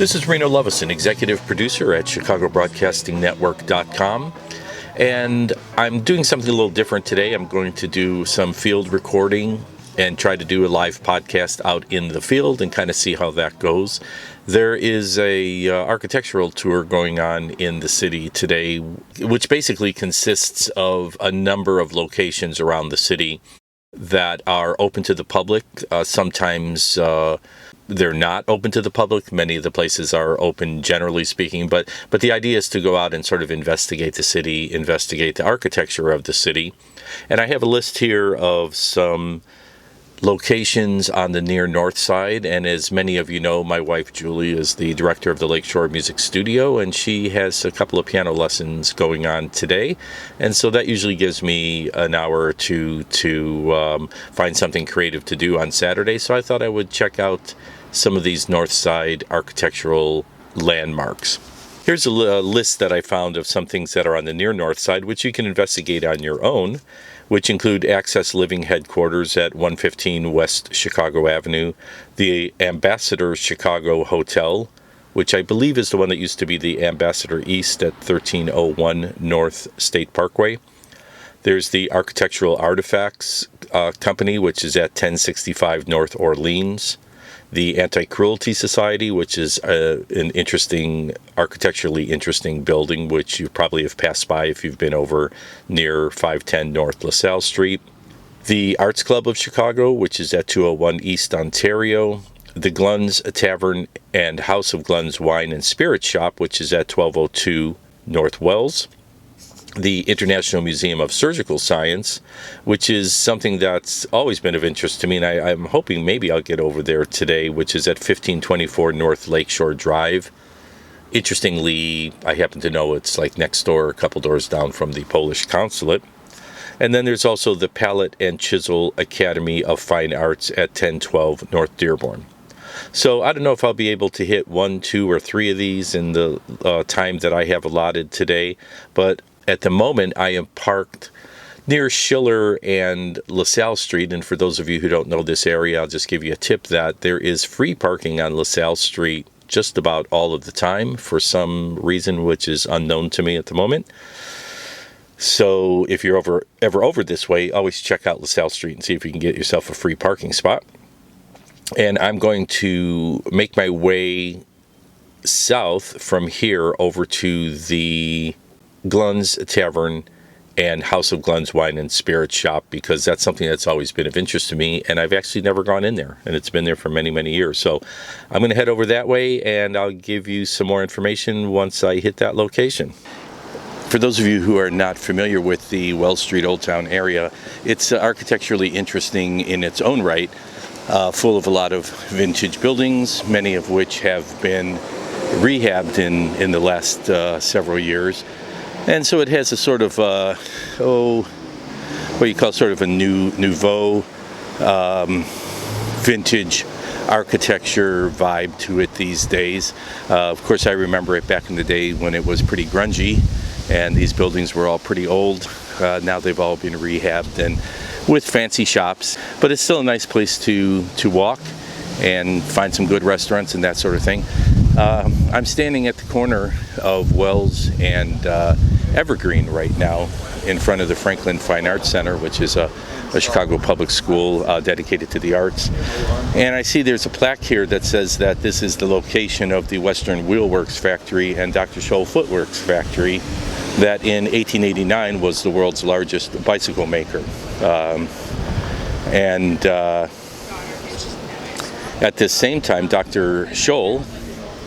This is Reno Lovison, executive producer at ChicagoBroadcastingNetwork.com. And I'm doing something a little different today. I'm going to do some field recording and try to do a live podcast out in the field and kind of see how that goes. There is a architectural tour going on in the city today, which basically consists of a number of locations around the city that are open to the public. Sometimes they're not open to the public. Many of the places are open, generally speaking, but the idea is to go out and sort of investigate the city, investigate the architecture of the city. And I have a list here of some locations on the near north side, and as many of you know, my wife Julie is the director of the Lakeshore Music Studio, and she has a couple of piano lessons going on today, and so that usually gives me an hour or two to find something creative to do on Saturday. So I thought I would check out some of these north side architectural landmarks. Here's a list that I found of some things that are on the near north side, which you can investigate on your own, which include Access Living headquarters at 115 West Chicago Avenue, the Ambassador Chicago Hotel, which I believe is the one that used to be the Ambassador East at 1301 North State Parkway. There's the Architectural Artifacts Company, which is at 1065 North Orleans. The Anti-Cruelty Society, which is an architecturally interesting building, which you probably have passed by if you've been over near 510 North LaSalle Street. The Arts Club of Chicago, which is at 201 East Ontario. The Glunz Tavern and House of Glunz Wine and Spirit Shop, which is at 1202 North Wells. The International Museum of Surgical Science, which is something that's always been of interest to me, and I'm hoping maybe I'll get over there today, which is at 1524 North Lakeshore Drive. Interestingly, I happen to know it's like next door, a couple doors down from the Polish consulate. And then there's also the Palette and Chisel Academy of Fine Arts at 1012 North Dearborn. So I don't know if I'll be able to hit 1, 2, or 3 of these in the time that I have allotted today, but at the moment, I am parked near Schiller and LaSalle Street, and for those of you who don't know this area, I'll just give you a tip that there is free parking on LaSalle Street just about all of the time for some reason which is unknown to me at the moment. So if you're ever over this way, always check out LaSalle Street and see if you can get yourself a free parking spot. And I'm going to make my way south from here over to the Glunz Tavern and House of Glunz Wine and Spirit Shop, because that's something that's always been of interest to me, and I've actually never gone in there, and it's been there for many, many years. So I'm going to head over that way, and I'll give you some more information once I hit that location. For those of you who are not familiar with the Wells Street Old Town area, it's architecturally interesting in its own right, full of a lot of vintage buildings, many of which have been rehabbed in the last several years. And so it has a sort of, what you call sort of a nouveau vintage architecture vibe to it these days. Of course, I remember it back in the day when it was pretty grungy, and these buildings were all pretty old. Now they've all been rehabbed and with fancy shops, but it's still a nice place to walk and find some good restaurants and that sort of thing. I'm standing at the corner of Wells and Evergreen right now in front of the Franklin Fine Arts Center, which is a Chicago public school dedicated to the arts. And I see there's a plaque here that says that this is the location of the Western Wheelworks Factory and Dr. Scholl Footworks Factory that in 1889 was the world's largest bicycle maker. At this same time, Dr. Scholl,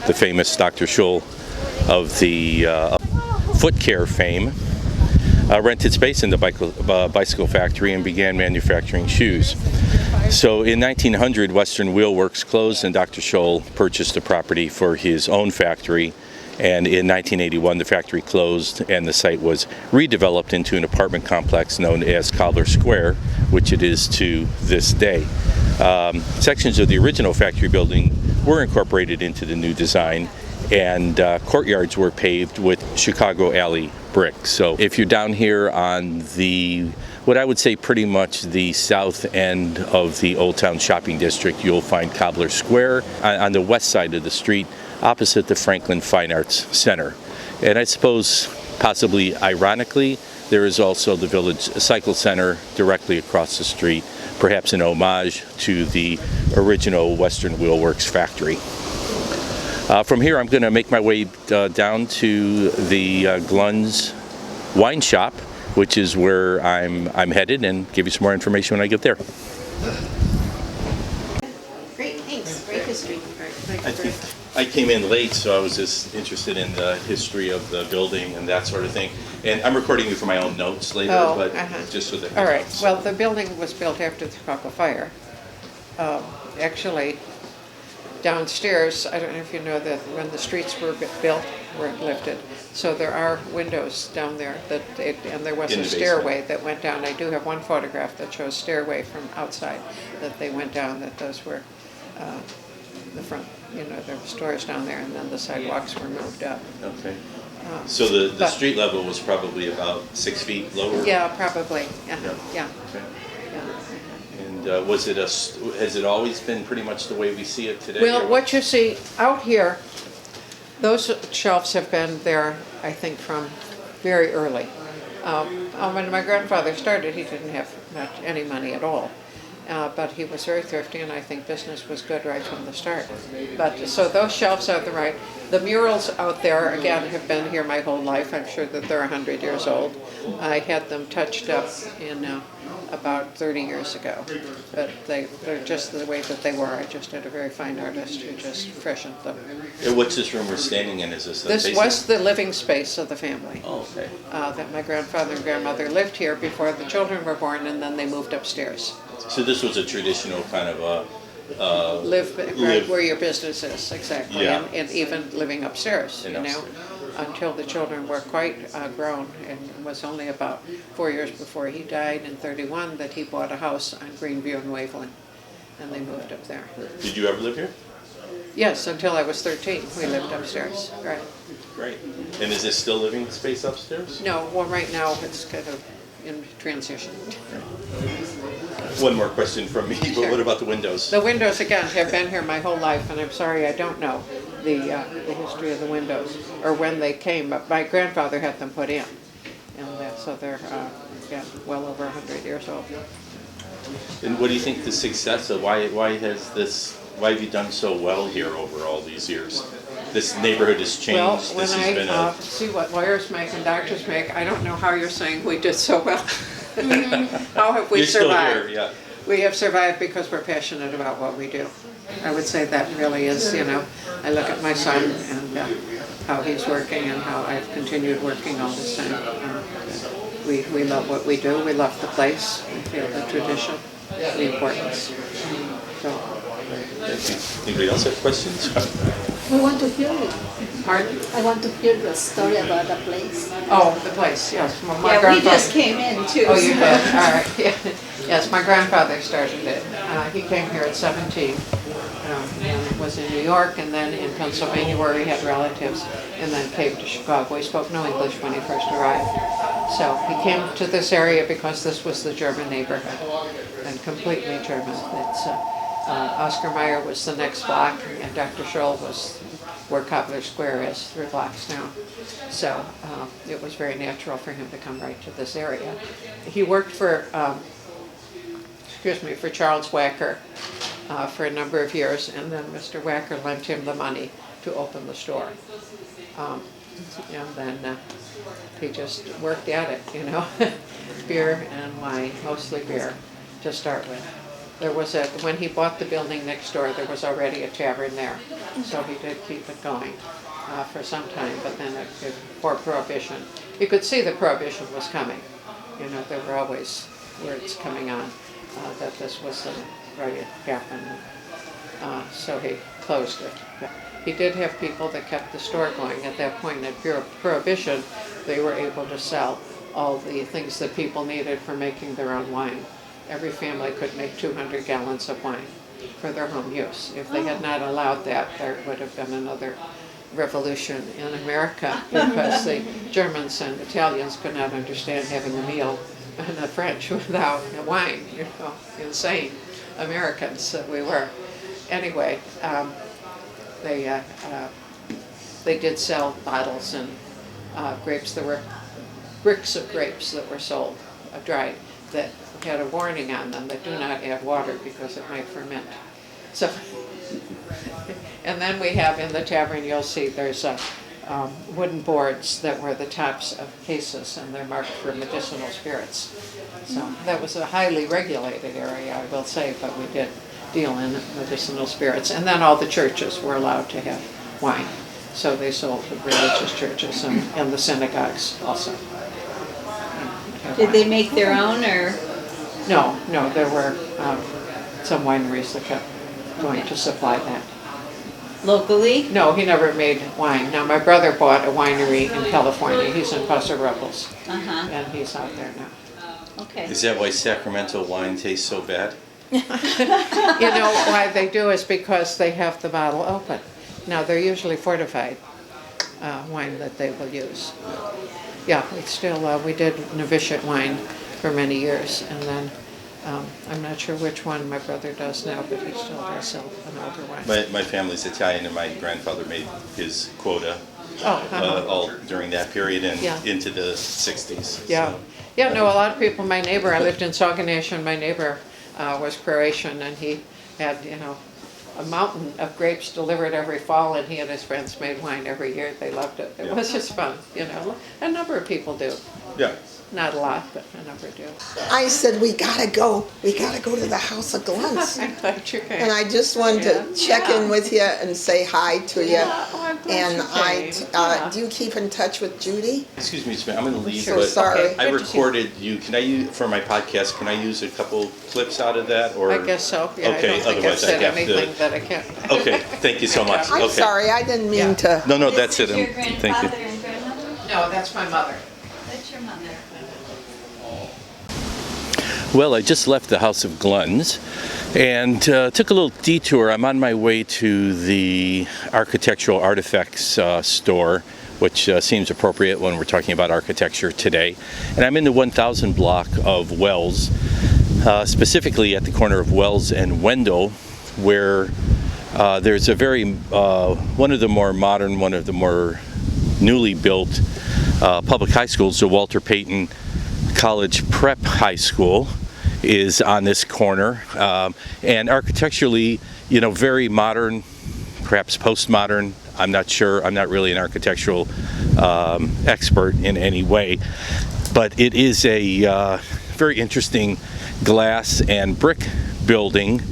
the famous Dr. Scholl of the foot care fame, rented space in the bicycle factory and began manufacturing shoes. So in 1900, Western Wheelworks closed and Dr. Scholl purchased the property for his own factory. And in 1981, the factory closed and the site was redeveloped into an apartment complex known as Cobbler Square, which it is to this day. Sections of the original factory building were incorporated into the new design, and courtyards were paved with Chicago Alley brick. So if you're down here on what I would say pretty much the south end of the Old Town Shopping District, you'll find Cobbler Square. On the west side of the street, opposite the Franklin Fine Arts Center. And I suppose, possibly ironically, there is also the Village Cycle Center directly across the street, perhaps an homage to the original Western Wheel Works factory. From here, I'm going to make my way down to the Glunz wine shop, which is where I'm headed, and give you some more information when I get there. Great, thanks. Great history. I think I came in late, so I was just interested in the history of the building and that sort of thing. And I'm recording you for my own notes later, but just so that. All right. Well, the building was built after the Chicago fire. Actually, downstairs, I don't know if you know that when the streets were built, were lifted. So there are windows down there and there was a stairway that went down. I do have one photograph that shows stairway from outside that they went down, that those were the front, there were stores down there, and then the sidewalks were moved up. Okay. So the street level was probably about 6 feet lower? Yeah, probably. Yeah. Okay. Yeah. And has it always been pretty much the way we see it today? Well, what you see out here, those shelves have been there, I think, from very early. When my grandfather started, he didn't have any money at all. But he was very thrifty, and I think business was good right from the start. So those shelves are the murals out there, again, have been here my whole life. I'm sure that they're 100 years old. I had them touched up in about 30 years ago, but they're just the way that they were. I just had a very fine artist who just freshened them. And what's this room we're standing in? Is this This was the living space of the family. Oh, okay. That my grandfather and grandmother lived here before the children were born, and then they moved upstairs. So this was a traditional kind of live right where your business is, exactly. Yeah. And even living upstairs, until the children were quite grown. And it was only about 4 years before he died in '31 that he bought a house on Greenview and Waveland, and they moved up there. Did you ever live here? Yes, until I was 13, we lived upstairs. Right. Great. And is this still living space upstairs? No, well, right now it's kind of in transition. One more question from me, but what about the windows? The windows, again, have been here my whole life, and I'm sorry I don't know the history of the windows or when they came, but my grandfather had them put in, and so they're well over 100 years old. And what do you think the success of why have you done so well here over all these years? This neighborhood has changed. Well, when I see what lawyers make and doctors make, I don't know how you're saying we did so well. How have we survived? Still here, yeah. We have survived because we're passionate about what we do. I would say that really is, I look at my son and how he's working and how I've continued working all this time. We love what we do. We love the place. We feel the tradition, the importance. So. Anybody else have questions? We want to hear it. Pardon? I want to hear the story about the place. Oh, the place, yes. Well, We just came in too. Oh, you did? All right. Yeah. Yes, my grandfather started it. He came here at 17 and was in New York and then in Pennsylvania where he had relatives, and then came to Chicago. He spoke no English when he first arrived. So he came to this area because this was the German neighborhood, and completely German. It's Oscar Mayer was the next block, and Dr. Scholl was where Cobbler Square is, 3 blocks down. So it was very natural for him to come right to this area. He worked for Charles Wacker for a number of years, and then Mr. Wacker lent him the money to open the store. And then he just worked at it, beer and wine, mostly beer to start with. When he bought the building next door, there was already a tavern there, so he did keep it going for some time, but then before Prohibition, you could see that Prohibition was coming. There were always words coming on that this was ready to happen, so he closed it. He did have people that kept the store going. At that point, at Prohibition, they were able to sell all the things that people needed for making their own wine. Every family could make 200 gallons of wine for their home use. If they had not allowed that, there would have been another revolution in America because the Germans and Italians could not understand having a meal, and the French without wine. Insane Americans that we were. Anyway, they did sell bottles and grapes. There were bricks of grapes that were sold, dried, that had a warning on them that do not add water because it might ferment. So, and then we have in the tavern, you'll see there's wooden boards that were the tops of cases, and they're marked for medicinal spirits. So that was a highly regulated area, I will say, but we did deal in medicinal spirits. And then all the churches were allowed to have wine. So they sold to religious churches and the synagogues also. Did they make their own, or? No, there were some wineries that kept going to supply that. Locally? No, he never made wine. Now, my brother bought a winery in California. He's in Paso Robles, and he's out there now. Okay. Is that why Sacramento wine tastes so bad? You know why they do is because they have the bottle open. Now, they're usually fortified wine that they will use. Yeah, we did novitiate wine for many years, and then I'm not sure which one my brother does now, but he still does sell an older wine. My family's Italian, and my grandfather made his quota Oh, all during that period and Yeah. into the 60s. Yeah. So, Yeah, no, a lot of people, my neighbor, I lived in Sauganash, and my neighbor was Croatian, and he had, a mountain of grapes delivered every fall, and he and his friends made wine every year. They loved it. It was just fun, A number of people do. yeah. Not a lot, but a number do. I said, we gotta go to the House of Glunz. I'm glad you came. And I just wanted to check in with you and say hi to you. Yeah, oh, I'm glad And you came. Yeah. do you keep in touch with Judy? Excuse me, I'm going to leave. Sure. But Sorry. Okay. I Good to see you. recorded you. Can I use for my podcast? Can I use a couple clips out of that? Or I guess so. Yeah, Okay, I don't think I've otherwise said I'd have to- anything that I can't. Okay, thank you so much. I'm Okay. sorry, I didn't mean Yeah. to. No, that's it. This is your Thank you. grandfather and grandmother? No, that's my mother. That's your mother. Well, I just left the House of Glunz and took a little detour. I'm on my way to the Architectural Artifacts store, which seems appropriate when we're talking about architecture today. And I'm in the 1000 block of Wells, specifically at the corner of Wells and Wendell, where there's a very, one of the more modern, one of the more newly built public high schools, the Walter Payton College Prep High School, is on this corner, and architecturally, very modern, perhaps postmodern. I'm not sure. I'm not really an architectural expert in any way, but it is a very interesting glass and brick building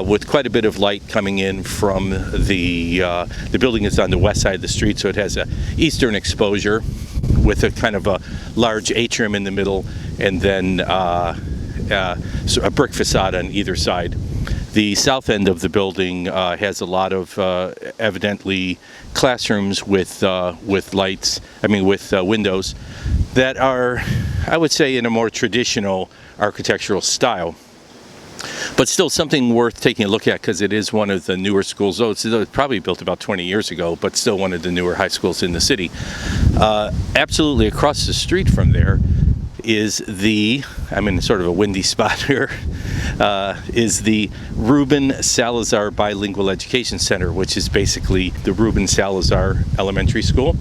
with quite a bit of light coming in from the building is on the west side of the street, so it has a eastern exposure with a kind of a large atrium in the middle, and then so a brick facade on either side. The south end of the building has a lot of evidently classrooms with lights. With windows that are, I would say, in a more traditional architectural style. But still something worth taking a look at, because it is one of the newer schools. It's probably built about 20 years ago, but still one of the newer high schools in the city. Absolutely across the street from there is I'm in sort of a windy spot here, is the Ruben Salazar Bilingual Education Center, which is basically the Ruben Salazar Elementary School.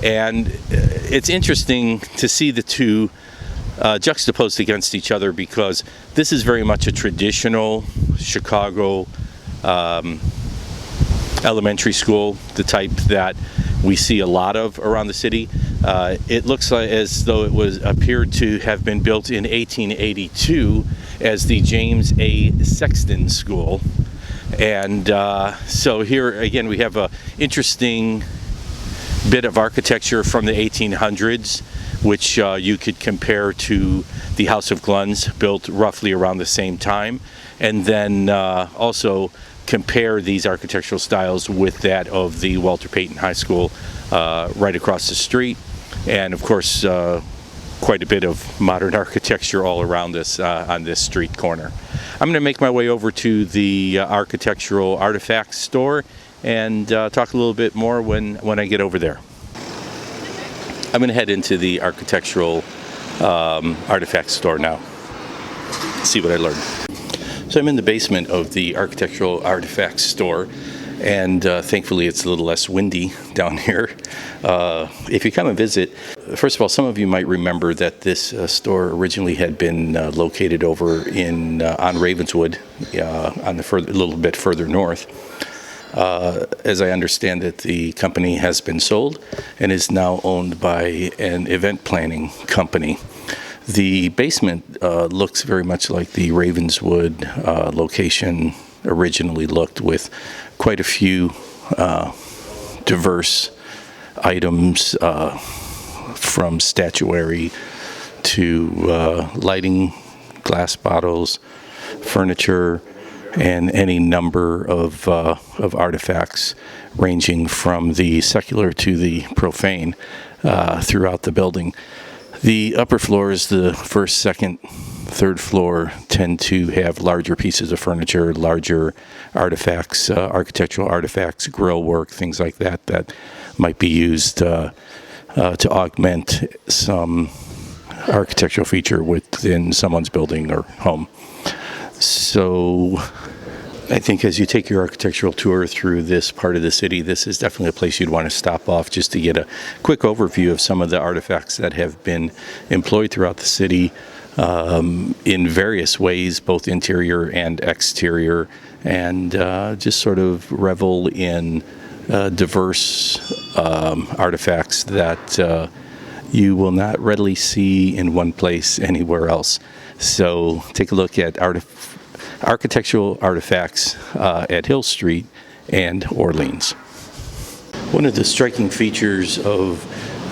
And it's interesting to see the two juxtaposed against each other, because this is very much a traditional Chicago elementary school, the type that we see a lot of around the city. It looks like as though it appeared to have been built in 1882 as the James A. Sexton School. And so here again we have a interesting bit of architecture from the 1800s, which you could compare to the House of Glunz, built roughly around the same time, and then also compare these architectural styles with that of the Walter Payton High School right across the street, and of course quite a bit of modern architecture all around us on this street corner. I'm going to make my way over to the Architectural Artifacts store and talk a little bit more when I get over there. I'm going to head into the Architectural Artifacts store now, see what I learned. So I'm in the basement of the Architectural Artifacts store, And thankfully, it's a little less windy down here. If you come and visit, first of all, some of you might remember that this store originally had been located over on Ravenswood, on a little bit further north. As I understand it, the company has been sold and is now owned by an event planning company. The basement looks very much like the Ravenswood location originally looked, with quite a few diverse items, from statuary to lighting, glass bottles, furniture, and any number of artifacts ranging from the secular to the profane throughout the building. The upper floors, the first, second, third floor, tend to have larger pieces of furniture, larger artifacts, architectural artifacts, grill work, things like that that might be used to augment some architectural feature within someone's building or home. So I think as you take your architectural tour through this part of the city, this is definitely a place you'd want to stop off just to get a quick overview of some of the artifacts that have been employed throughout the city in various ways, both interior and exterior, and just sort of revel in diverse artifacts that you will not readily see in one place anywhere else. So take a look at architectural artifacts at Hill Street and Orleans. One of the striking features of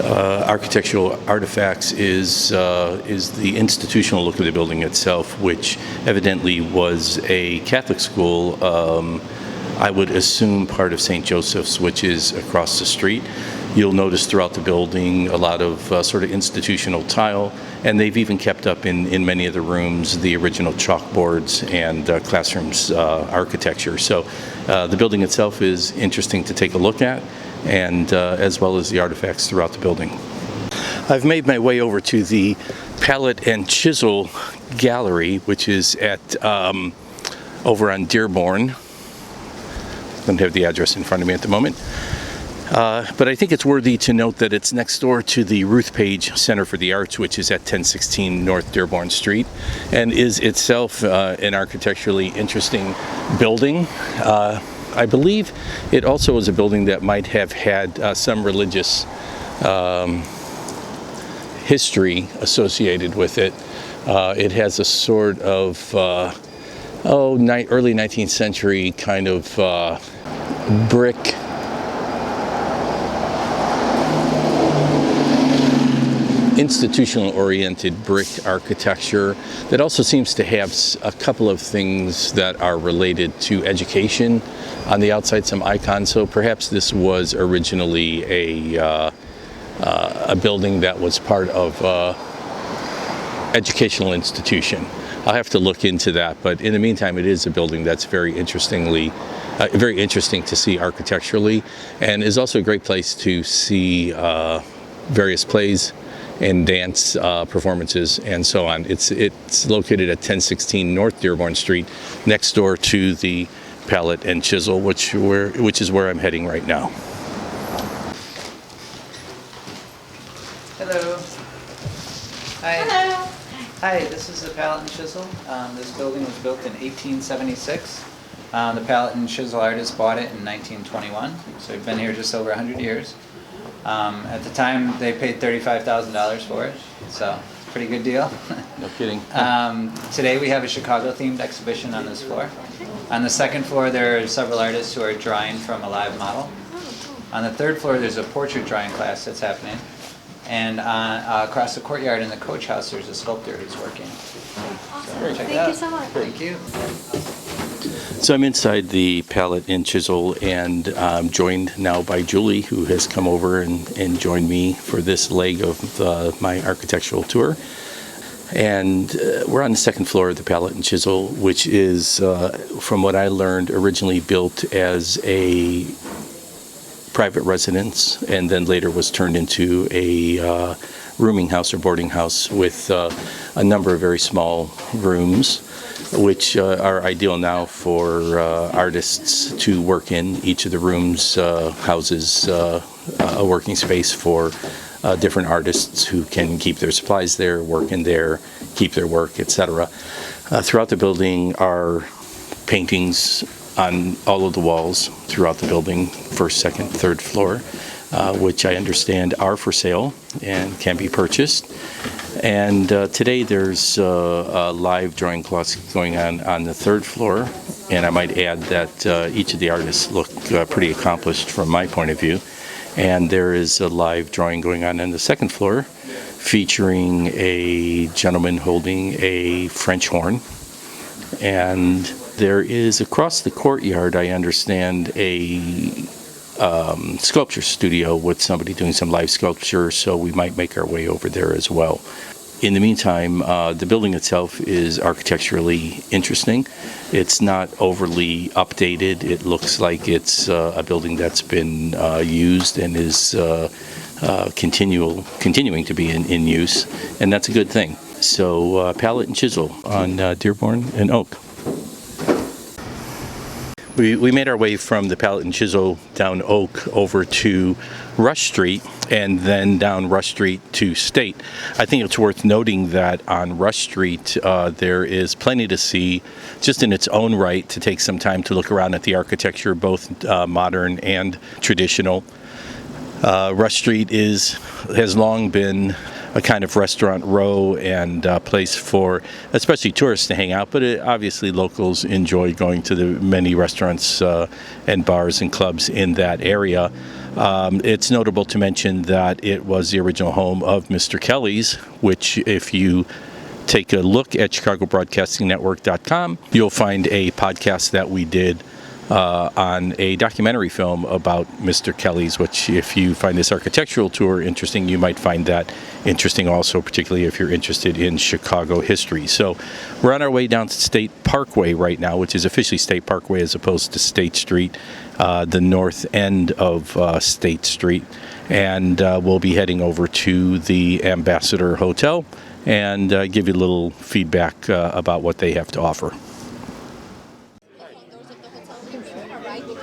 architectural artifacts is the institutional look of the building itself, which evidently was a Catholic school. I would assume part of St. Joseph's, which is across the street. You'll notice throughout the building a lot of sort of institutional tile, and they've even kept up in many of the rooms the original chalkboards and classrooms architecture. So the building itself is interesting to take a look at, and as well as the artifacts throughout the building. I've made my way over to the Palette and Chisel Gallery, which is at over on Dearborn. I don't have the address in front of me at the moment. But I think it's worthy to note that it's next door to the Ruth Page Center for the Arts, which is at 1016 North Dearborn Street, and is itself an architecturally interesting building. I believe it also is a building that might have had some religious history associated with it. It has a sort of early 19th century kind of brick institutional-oriented brick architecture that also seems to have a couple of things that are related to education on the outside, some icons. So perhaps this was originally a building that was part of educational institution. I'll have to look into that, but in the meantime, it is a building that's very interesting to see architecturally, and is also a great place to see various plays and dance performances and so on. It's located at 1016 North Dearborn Street, next door to the Palette and Chisel, which is where I'm heading right now. Hello. Hi. Hello. Hi, this is the Palette and Chisel. This building was built in 1876. The Palette and Chisel artist bought it in 1921, so we've been here just over 100 years. At the time, they paid $35,000 for it, so pretty good deal. No kidding. Today we have a Chicago-themed exhibition on this floor. On the second floor, there are several artists who are drawing from a live model. On the third floor, there's a portrait drawing class that's happening. And across the courtyard in the coach house, there's a sculptor who's working. So check it out. Thank you so much. Thank you. So I'm inside the Palette and Chisel, and I'm joined now by Julie, who has come over and joined me for this leg of my architectural tour. And we're on the second floor of the Palette and Chisel, which is, from what I learned, originally built as a private residence, and then later was turned into a rooming house or boarding house with a number of very small rooms. which are ideal now for artists to work in. Each of the rooms houses a working space for different artists who can keep their supplies there, work in there, keep their work, etc. Throughout the building are paintings on all of the walls throughout the building, first, second, third floor, which I understand are for sale and can be purchased. And today there's a live drawing class going on the third floor, and I might add that each of the artists look pretty accomplished from my point of view. And there is a live drawing going on the second floor featuring a gentleman holding a French horn. And there is across the courtyard, I understand, a sculpture studio with somebody doing some live sculpture, so we might make our way over there as well. In the meantime, the building itself is architecturally interesting. It's not overly updated. It looks like it's a building that's been used and is continuing to be in use, and that's a good thing. So Palette and Chisel on Dearborn and Oak. We made our way from the Palette and Chisel down Oak over to Rush Street and then down Rush Street to State. I think it's worth noting that on Rush Street there is plenty to see just in its own right, to take some time to look around at the architecture, both modern and traditional. Rush Street has long been a kind of restaurant row and place for especially tourists to hang out, but obviously locals enjoy going to the many restaurants and bars and clubs in that area. It's notable to mention that it was the original home of Mr. Kelly's, which if you take a look at ChicagoBroadcastingNetwork.com, you'll find a podcast that we did on a documentary film about Mr. Kelly's, which if you find this architectural tour interesting, you might find that interesting also, particularly if you're interested in Chicago history. So we're on our way down to State Parkway right now, which is officially State Parkway as opposed to State Street, the north end of State Street. And we'll be heading over to the Ambassador Hotel and give you a little feedback about what they have to offer.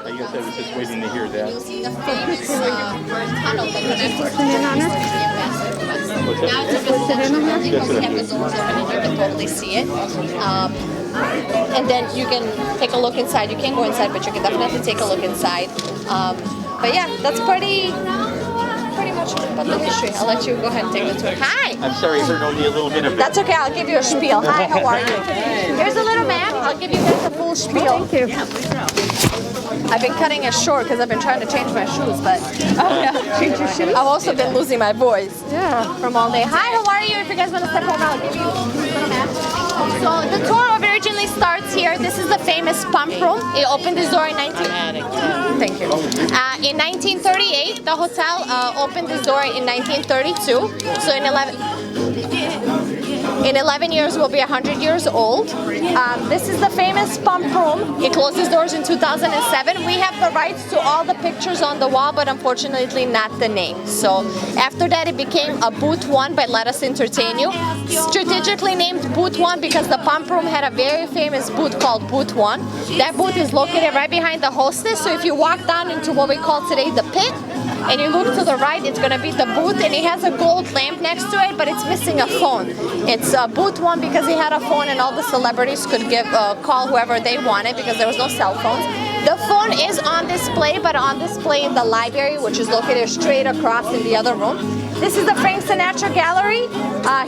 I guess I was just waiting to hear that. You'll see the famous tunnel that connects to the Ambassador. Now it's a visitor only because we have the doors open and you can totally see it. And then you can take a look inside. You can't go inside, but you can definitely take a look inside. But yeah, that's pretty much about the history. I'll let you go ahead and take the tour. Hi! I'm sorry, I heard only a little bit of it. That's okay, I'll give you a spiel. Hi, how are you? Here's a little map. I'll give you guys the full spiel. Thank you. I've been cutting it short because I've been trying to change my shoes, but Change your shoes? I've also been losing my voice Yeah. from all day. Hi, how are you? If you guys want to step over, I'll give you a little map. So the tour originally starts here. This is the famous pump room. It opened its door in 1938. The hotel opened its door in 1932. So in 11 years will be 100 years old. This is the famous pump room. It closed its doors in 2007. We have the rights to all the pictures on the wall, but unfortunately not the name. So after that it became a Booth 1 by Let Us Entertain You. Strategically named Booth 1 because the pump room had a very famous booth called Booth 1. That booth is located right behind the hostess. So if you walk down into what we call today the pit, and you look to the right, it's going to be the booth, and it has a gold lamp next to it, but it's missing a phone. It's Booth 1 because he had a phone and all the celebrities could call whoever they wanted because there was no cell phones. The phone is on display, but on display in the library, which is located straight across in the other room. This is the Frank Sinatra Gallery.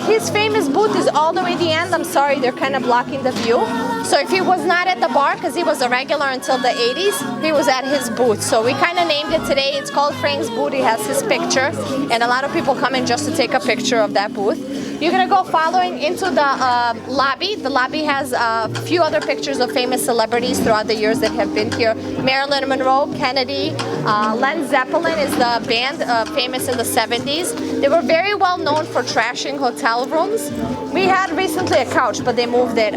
His famous booth is all the way at the end. I'm sorry, they're kind of blocking the view. So if he was not at the bar, because he was a regular until the 80s, he was at his booth. So we kind of named it today. It's called Frank's Booth. He has his picture, and a lot of people come in just to take a picture of that booth. You're gonna go following into the lobby. The lobby has a few other pictures of famous celebrities throughout the years that have been here. Marilyn Monroe, Kennedy, Led Zeppelin is the band famous in the 70s. They were very well known for trashing hotel rooms. We had recently a couch, but they moved it.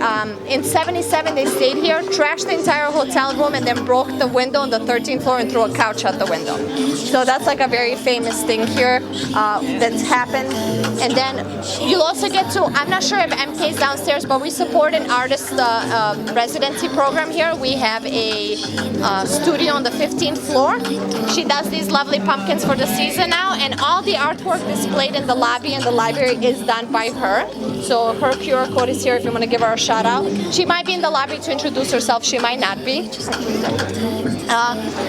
In 77, they stayed here, trashed the entire hotel room, and then broke the window on the 13th floor and threw a couch out the window. So that's like a very famous thing here that's happened. And then you You'll also get to, I'm not sure if MK is downstairs, but we support an artist residency program here. We have a studio on the 15th floor. She does these lovely pumpkins for the season now, and all the artwork displayed in the lobby and the library is done by her. So her QR code is here if you want to give her a shout out. She might be in the lobby to introduce herself, she might not be.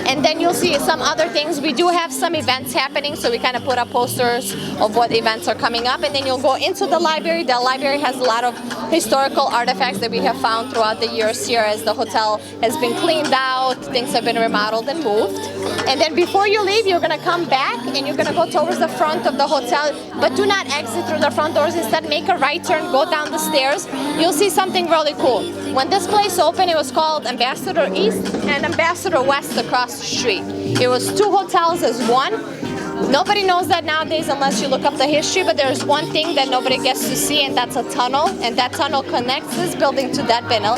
And then you'll see some other things. We do have some events happening, so we kind of put up posters of what events are coming up, and then you'll go into the library. The library has a lot of historical artifacts that we have found throughout the years here as the hotel has been cleaned out, things have been remodeled and moved. And then before you leave, you're going to come back and you're going to go towards the front of the hotel, but do not exit through the front doors. Instead, make a right turn, go down the stairs. You'll see something really cool. When this place opened, it was called Ambassador East and Ambassador West across the street. It was two hotels as one. Nobody knows that nowadays unless you look up the history, but there's one thing that nobody gets to see, and that's a tunnel, and that tunnel connects this building to that tunnel.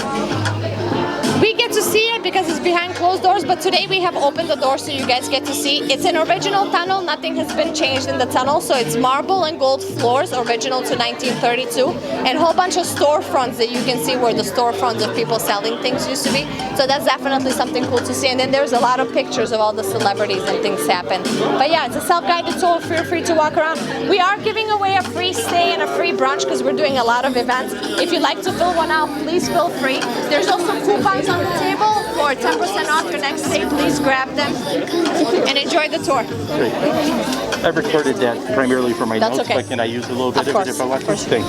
We get to see it because it's behind closed doors, but today we have opened the doors so you guys get to see. It's an original tunnel, nothing has been changed in the tunnel, so it's marble and gold floors, original to 1932, and a whole bunch of storefronts that you can see where the storefronts of people selling things used to be. So that's definitely something cool to see, and then there's a lot of pictures of all the celebrities and things happen. But yeah, it's a self-guided tour, feel free to walk around. We are giving away a free stay and a free brunch because we're doing a lot of events. If you'd like to fill one out, please feel free. There's also coupons on the table for 10% off your next stay. Please grab them and enjoy the tour. Great. I've recorded that primarily for my That's notes, okay. but can I use a little bit of it if I want to? Thanks.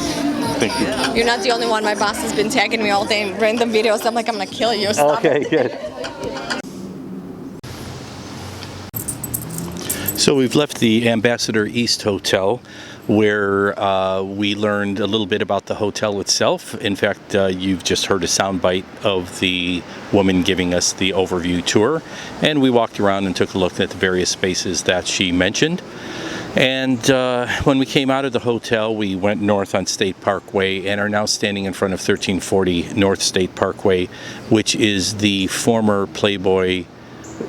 Thank you. You're not the only one. My boss has been tagging me all day in random videos. I'm like, I'm gonna kill you. Stop. Okay, good. So we've left the Ambassador East Hotel, where we learned a little bit about the hotel itself. In fact, you've just heard a soundbite of the woman giving us the overview tour, and we walked around and took a look at the various spaces that she mentioned. And when we came out of the hotel, we went north on State Parkway and are now standing in front of 1340 North State Parkway, which is the former Playboy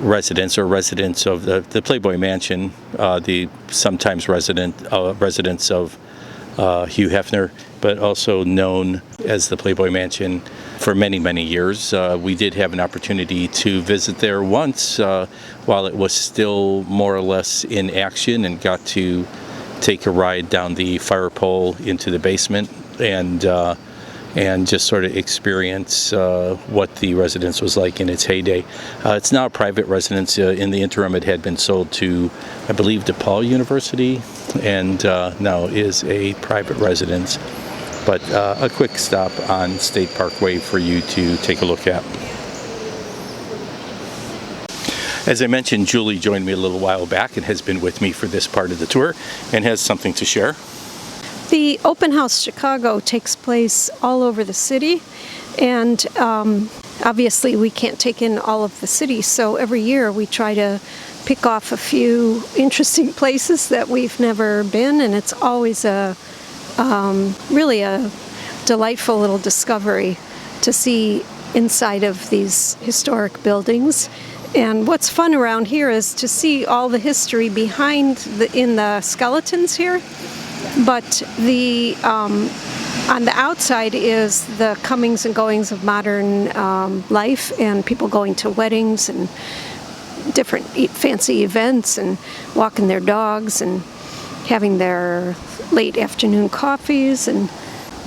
residence or residence of the Playboy Mansion, the sometimes residence of Hugh Hefner, but also known as the Playboy Mansion for many, many years. We did have an opportunity to visit there once while it was still more or less in action, and got to take a ride down the fire pole into the basement and just sort of experience what the residence was like in its heyday. It's now a private residence. In the interim, it had been sold to, I believe, DePaul University, and now is a private residence. But a quick stop on State Parkway for you to take a look at. As I mentioned, Julie joined me a little while back and has been with me for this part of the tour and has something to share. The Open House Chicago takes place all over the city, and obviously we can't take in all of the city, so every year we try to pick off a few interesting places that we've never been, and it's always really a delightful little discovery to see inside of these historic buildings. And what's fun around here is to see all the history behind in the skeletons here. But on the outside is the comings and goings of modern life, and people going to weddings and different fancy events and walking their dogs and having their late afternoon coffees and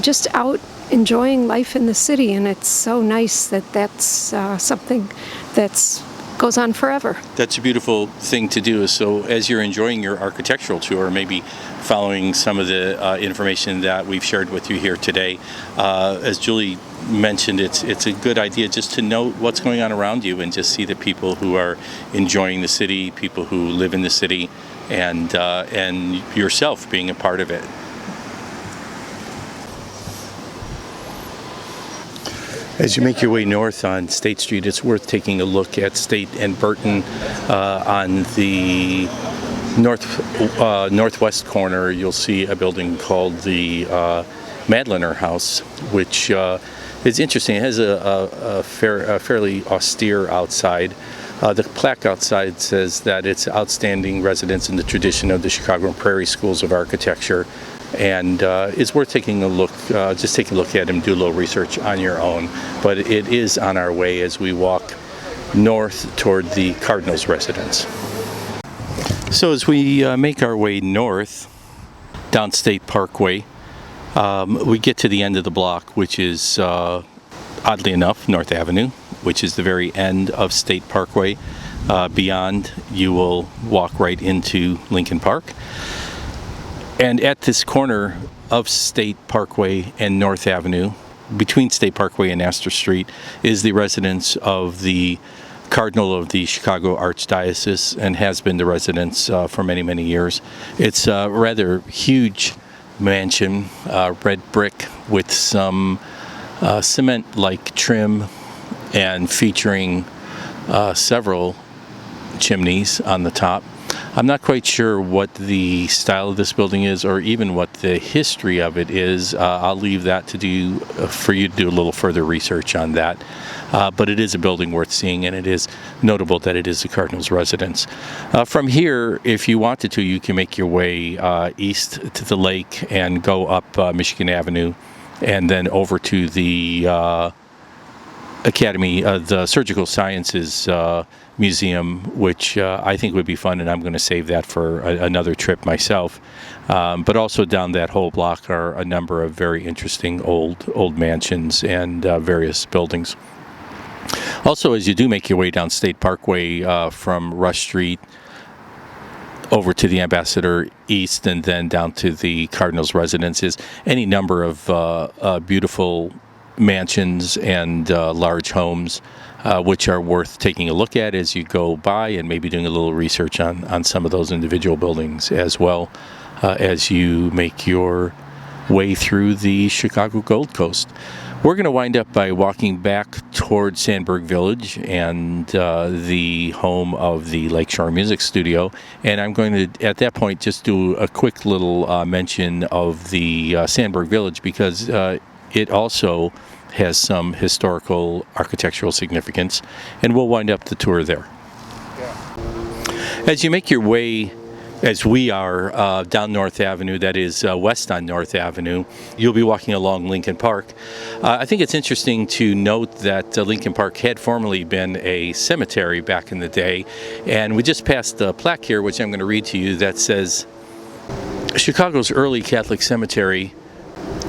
just out enjoying life in the city. And it's so nice that that's something that's goes on forever. That's a beautiful thing to do. So as you're enjoying your architectural tour, maybe following some of the information that we've shared with you here today, as Julie mentioned, it's a good idea just to note what's going on around you and just see the people who are enjoying the city, people who live in the city, and yourself being a part of it. As you make your way north on State Street, it's worth taking a look at State and Burton on the northwest corner. You'll see a building called the Madlener House, which is interesting. It has a fairly austere outside. The plaque outside says that it's outstanding residence in the tradition of the Chicago and Prairie Schools of Architecture. and it's worth taking a look. Just take a look at him, do a little research on your own. But it is on our way as we walk north toward the Cardinals' residence. So as we make our way north down State Parkway, we get to the end of the block, which is oddly enough North Avenue, which is the very end of State Parkway. Beyond, you will walk right into Lincoln Park. And at this corner of State Parkway and North Avenue, between State Parkway and Astor Street, is the residence of the Cardinal of the Chicago Archdiocese, and has been the residence for many, many years. It's a rather huge mansion, red brick with some cement-like trim, and featuring several chimneys on the top. I'm not quite sure what the style of this building is, or even what the history of it is. I'll leave that to for you to do a little further research on that. But it is a building worth seeing, and it is notable that it is the Cardinals' residence. From here, if you wanted to, you can make your way east to the lake and go up Michigan Avenue, and then over to the Academy, the Surgical Sciences Museum, which I think would be fun, and I'm going to save that for another trip myself. But also down that whole block are a number of very interesting old mansions and various buildings. Also, as you do make your way down State Parkway from Rush Street over to the Ambassador East, and then down to the Cardinals' residences, any number of beautiful mansions and large homes, which are worth taking a look at as you go by, and maybe doing a little research on some of those individual buildings as well, as you make your way through the Chicago Gold Coast. We're going to wind up by walking back toward Sandburg Village and the home of the Lakeshore Music Studio. And I'm going to, at that point, just do a quick little mention of the Sandburg Village, because it also has some historical architectural significance, and we'll wind up the tour there. As you make your way, as we are, down North Avenue, that is west on North Avenue, you'll be walking along Lincoln Park. I think it's interesting to note that Lincoln Park had formerly been a cemetery back in the day, and we just passed a plaque here, which I'm going to read to you, that says, Chicago's early Catholic cemetery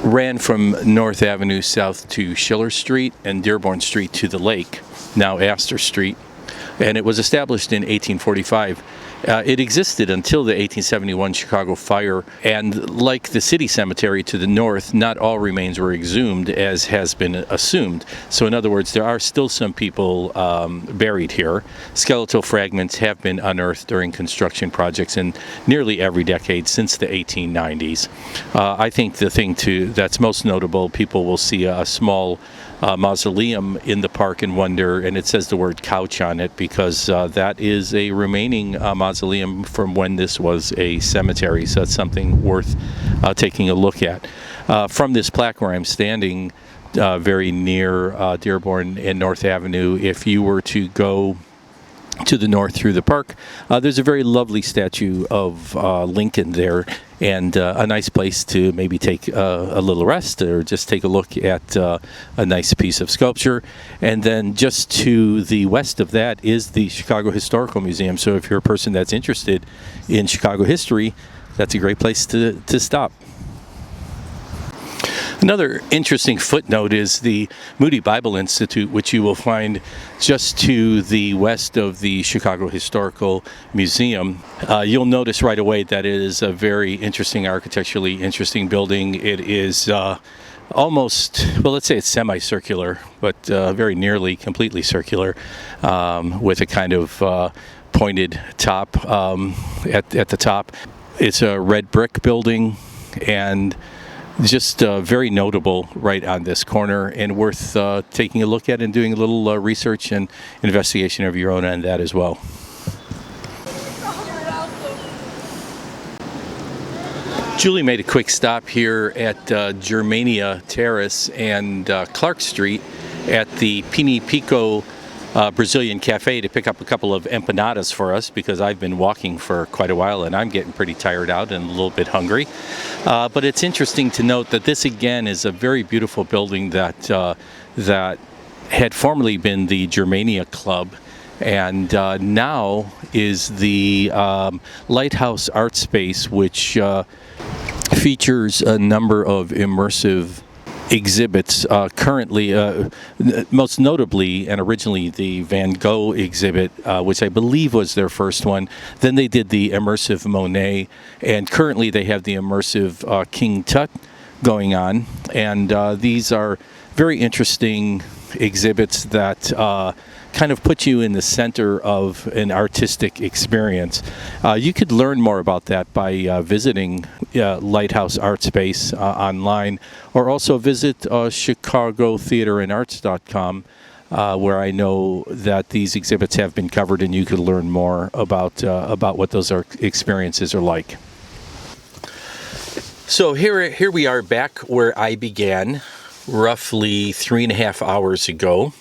ran from North Avenue south to Schiller Street and Dearborn Street to the lake, now Astor Street, and it was established in 1845. It existed until the 1871 Chicago fire, and like the city cemetery to the north, not all remains were exhumed as has been assumed. So in other words, there are still some people buried here. Skeletal fragments have been unearthed during construction projects in nearly every decade since the 1890s. I think the thing that's most notable, people will see a small mausoleum in the park and wonder, and it says the word couch on it, because that is a remaining mausoleum from when this was a cemetery, so it's something worth taking a look at. From this plaque where I'm standing, very near Dearborn and North Avenue, if you were to go to the north through the park, there's a very lovely statue of Lincoln there, and a nice place to maybe take a little rest, or just take a look at a nice piece of sculpture. And then just to the west of that is the Chicago Historical Museum. So if you're a person that's interested in Chicago history, that's a great place to stop. Another interesting footnote is the Moody Bible Institute, which you will find just to the west of the Chicago Historical Museum. You'll notice right away that it is a very interesting, architecturally interesting building. It is almost, well, let's say it's semicircular, but very nearly completely circular, with a kind of pointed top at the top. It's a red brick building, and just very notable right on this corner, and worth taking a look at and doing a little research and investigation of your own on that as well. Julie made a quick stop here at Germania Terrace and Clark Street at the Pini Pico Brazilian cafe to pick up a couple of empanadas for us because I've been walking for quite a while and I'm getting pretty tired out and a little bit hungry. But it's interesting to note that this again is a very beautiful building that had formerly been the Germania Club, and now is the Lighthouse Art Space, which features a number of immersive exhibits. Currently, most notably and originally the Van Gogh exhibit, which I believe was their first one. Then they did the immersive Monet, and currently they have the immersive King Tut going on. And these are very interesting exhibits that kind of put you in the center of an artistic experience. You could learn more about that by visiting Lighthouse Art Space online, or also visit ChicagoTheaterandArts.com, where I know that these exhibits have been covered, and you could learn more about what those experiences are like. So here we are back where I began, roughly 3.5 hours ago.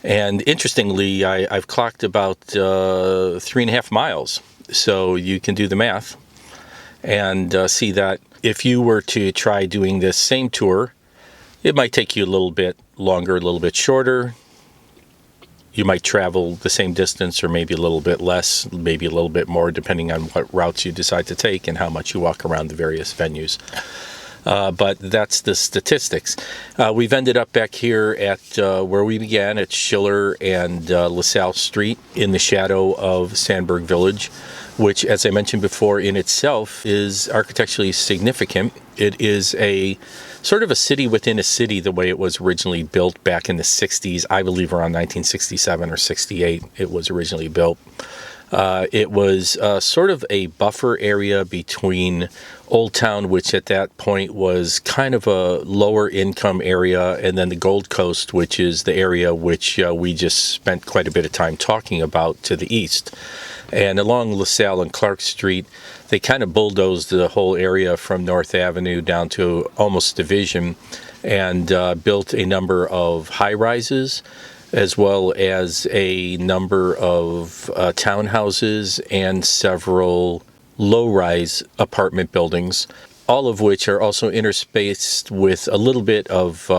And interestingly, I've clocked about 3.5 miles. So you can do the math and see that if you were to try doing this same tour, it might take you a little bit longer, a little bit shorter. You might travel the same distance or maybe a little bit less, maybe a little bit more, depending on what routes you decide to take and how much you walk around the various venues. But that's the statistics. We've ended up back here at where we began at Schiller and LaSalle Street in the shadow of Sandburg Village, which, as I mentioned before, in itself is architecturally significant. It is a sort of a city within a city the way it was originally built back in the 60s. I believe around 1967 or 68 it was originally built. It was sort of a buffer area between Old Town, which at that point was kind of a lower income area, and then the Gold Coast, which is the area which we just spent quite a bit of time talking about to the east. And along LaSalle and Clark Street, they kind of bulldozed the whole area from North Avenue down to almost Division, and built a number of high-rises, as well as a number of townhouses and several low-rise apartment buildings, all of which are also interspaced with a little bit of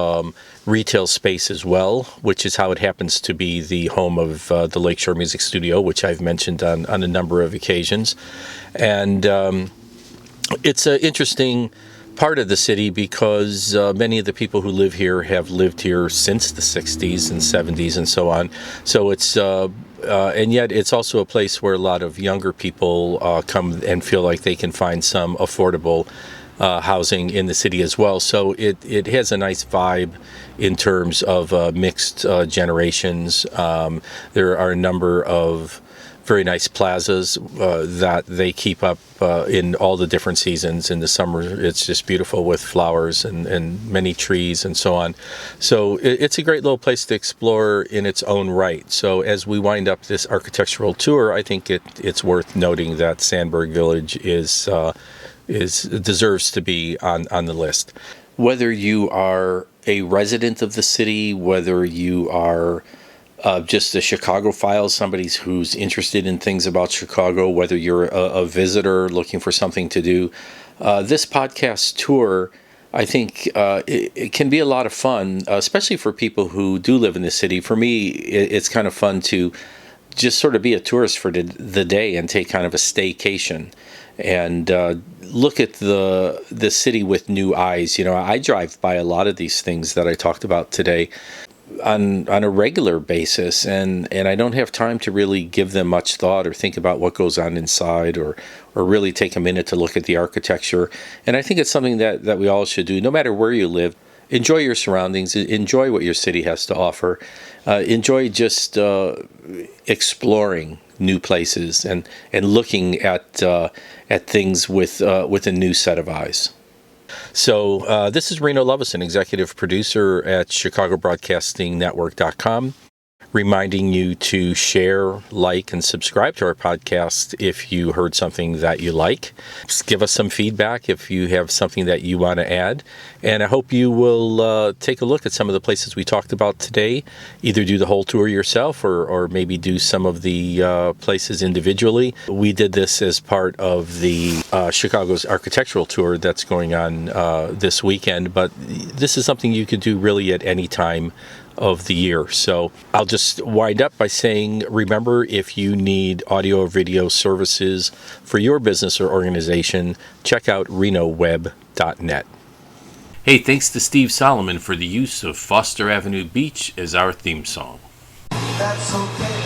retail space as well, which is how it happens to be the home of the Lakeshore Music Studio, which I've mentioned on a number of occasions. And it's an interesting part of the city because many of the people who live here have lived here since the 60s and 70s and so on. So it's and yet it's also a place where a lot of younger people come and feel like they can find some affordable housing in the city as well. So it has a nice vibe in terms of mixed generations. There are a number of very nice plazas that they keep up in all the different seasons. In the summer, it's just beautiful with flowers and many trees and so on. So it's a great little place to explore in its own right. So as we wind up this architectural tour, I think it's worth noting that Sandburg Village deserves to be on the list. Whether you are a resident of the city, whether you are just a Chicagophile, somebody who's interested in things about Chicago, whether you're a visitor looking for something to do, this podcast tour, I think it can be a lot of fun, especially for people who do live in the city. For me, it's kind of fun to just sort of be a tourist for the day and take kind of a staycation and look at the city with new eyes. You know, I drive by a lot of these things that I talked about today on a regular basis, and I don't have time to really give them much thought or think about what goes on inside or really take a minute to look at the architecture. And I think it's something that we all should do, no matter where you live. Enjoy your surroundings, enjoy what your city has to offer, enjoy just exploring new places and looking at things with a new set of eyes. So this is Reno Lovison, executive producer at ChicagoBroadcastingNetwork.com. reminding you to share, like, and subscribe to our podcast if you heard something that you like. Just give us some feedback if you have something that you want to add. And I hope you will take a look at some of the places we talked about today. Either do the whole tour yourself or maybe do some of the places individually. We did this as part of the Chicago's architectural tour that's going on this weekend, but this is something you could do really at any time of the year. So I'll just wind up by saying, remember, if you need audio or video services for your business or organization, check out renoweb.net. Hey, thanks to Steve Solomon for the use of Foster Avenue Beach as our theme song. That's okay.